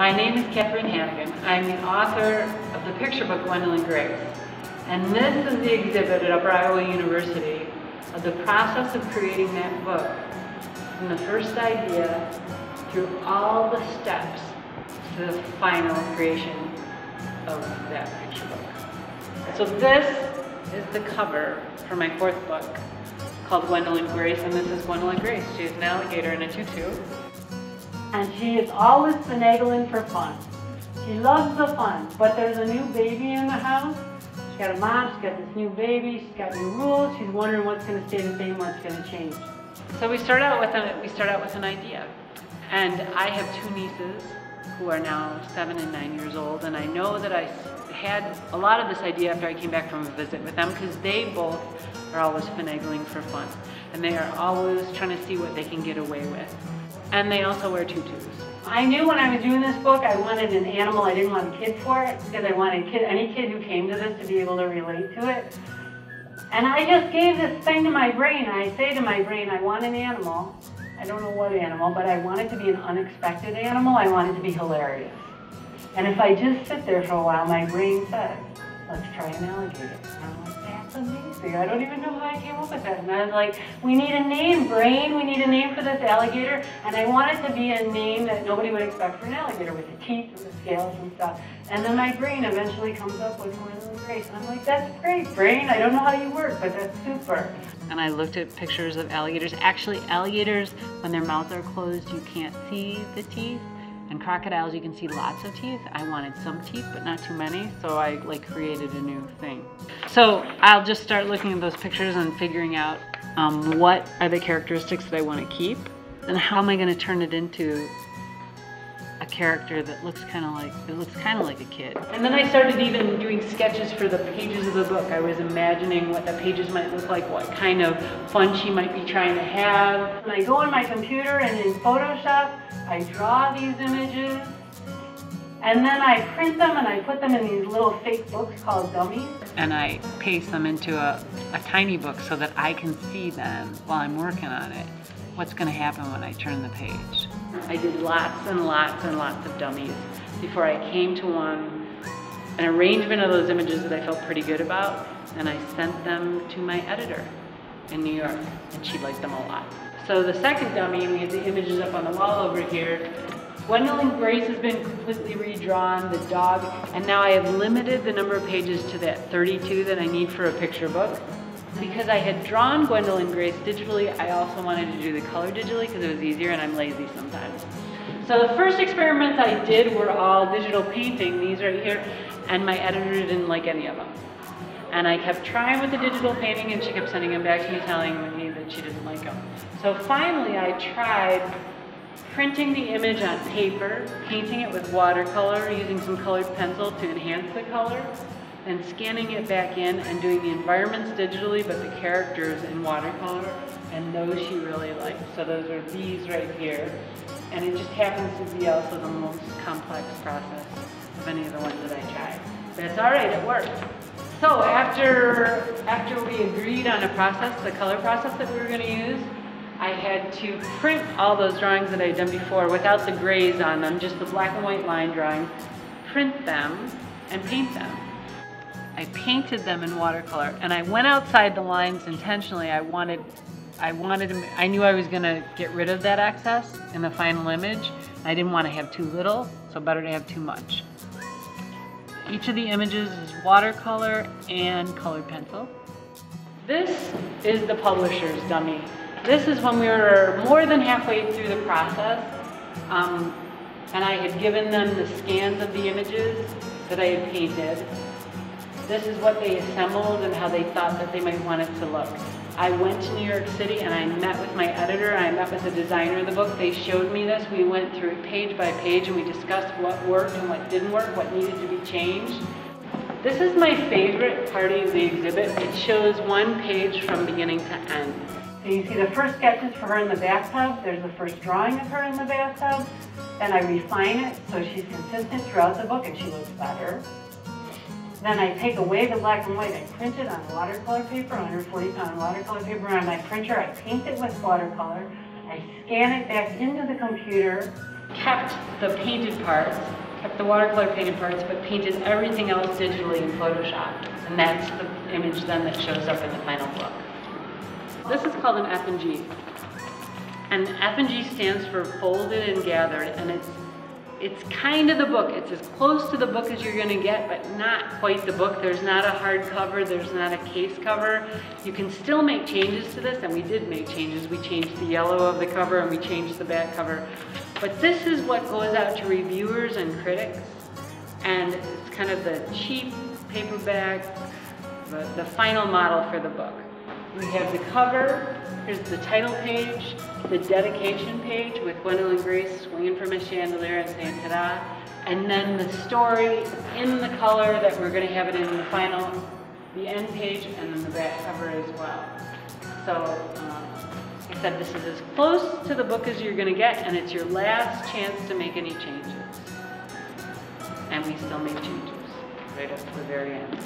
My name is Katherine Hannigan. I'm the author of the picture book Gwendolyn Grace. And this is the exhibit at Upper Iowa University of the process of creating that book, from the first idea through all the steps to the final creation of that picture book. So this is the cover for my fourth book called Gwendolyn Grace, and this is Gwendolyn Grace. She is an alligator in a tutu. And she is always finagling for fun. She loves the fun, but there's a new baby in the house. She's got a mom, she's got this new baby, she's got new rules, she's wondering what's going to stay the same, what's going to change. So we start out with an idea. And I have two nieces who are now 7 and 9 years old, and I know that I had a lot of this idea after I came back from a visit with them, because they both are always finagling for fun. And they are always trying to see what they can get away with. And they also wear tutus. I knew when I was doing this book I wanted an animal. I didn't want a kid for it, because I wanted any kid who came to this to be able to relate to it. And I just gave this thing to my brain. I say to my brain, I want an animal. I don't know what animal, but I want it to be an unexpected animal. I want it to be hilarious. And if I just sit there for a while, my brain says, let's try an alligator. And I'm like, that's amazing. I don't even know how I came up with that. And I was like, we need a name, brain. We need a name for this alligator. And I want it to be a name that nobody would expect for an alligator, with the teeth and the scales and stuff. And then my brain eventually comes up with Gwendolyn Grace. And I'm like, that's great, brain. I don't know how you work, but that's super. And I looked at pictures of alligators. Actually, alligators, when their mouths are closed, you can't see the teeth. And crocodiles, you can see lots of teeth. I wanted some teeth, but not too many, so I created a new thing. So I'll just start looking at those pictures and figuring out what are the characteristics that I want to keep, and how am I going to turn it into a character that looks kind of like a kid. And then I started even doing sketches for the pages of the book. I was imagining what the pages might look like, what kind of fun she might be trying to have. And I go on my computer and in Photoshop, I draw these images, and then I print them and I put them in these little fake books called dummies. And I paste them into a tiny book so that I can see then, while I'm working on it, what's going to happen when I turn the page. I did lots and lots and lots of dummies before I came to an arrangement of those images that I felt pretty good about, and I sent them to my editor in New York, and she liked them a lot. So the second dummy, we have the images up on the wall over here. Gwendolyn Grace has been completely redrawn, the dog, and now I have limited the number of pages to that 32 that I need for a picture book. Because I had drawn Gwendolyn Grace digitally, I also wanted to do the color digitally because it was easier, and I'm lazy sometimes. So the first experiments I did were all digital painting, these right here, and my editor didn't like any of them. And I kept trying with the digital painting, and she kept sending them back to me telling me that she didn't like them. So finally I tried printing the image on paper, painting it with watercolor, using some colored pencil to enhance the color, and scanning it back in and doing the environments digitally, but the characters in watercolor, and those she really liked. So those are these right here. And it just happens to be also the most complex process of any of the ones that I tried. But it's all right, it worked. So after we agreed on a process, the color process that we were going to use, I had to print all those drawings that I had done before without the grays on them, just the black and white line drawings, print them, and paint them. I painted them in watercolor, and I went outside the lines intentionally. I knew I was going to get rid of that excess in the final image. I didn't want to have too little, so better to have too much. Each of the images is watercolor and colored pencil. This is the publisher's dummy. This is when we were more than halfway through the process, and I had given them the scans of the images that I had painted. This is what they assembled and how they thought that they might want it to look. I went to New York City and I met with my editor, I met with the designer of the book. They showed me this. We went through it page by page and we discussed what worked and what didn't work, what needed to be changed. This is my favorite part of the exhibit. It shows one page from beginning to end. So you see the first sketches for her in the bathtub. There's the first drawing of her in the bathtub. Then I refine it so she's consistent throughout the book and she looks better. Then I take away the black and white, I print it on watercolor paper, 140-pound watercolor paper on my printer, I paint it with watercolor, I scan it back into the computer, kept the painted parts, kept the watercolor painted parts, but painted everything else digitally in Photoshop. And that's the image then that shows up in the final book. This is called an F&G. And F&G stands for folded and gathered, and it's kind of the book. It's as close to the book as you're going to get, but not quite the book. There's not a hard cover, there's not a case cover. You can still make changes to this, and we did make changes. We changed the yellow of the cover and we changed the back cover. But this is what goes out to reviewers and critics, and it's kind of the cheap paperback, the final model for the book. We have the cover, here's the title page, the dedication page with Gwendolyn Grace swinging from a chandelier and saying ta-da, and then the story in the color that we're going to have it in the final, the end page, and then the back cover as well. So, like I said, this is as close to the book as you're going to get, and it's your last chance to make any changes. And we still make changes right up to the very end.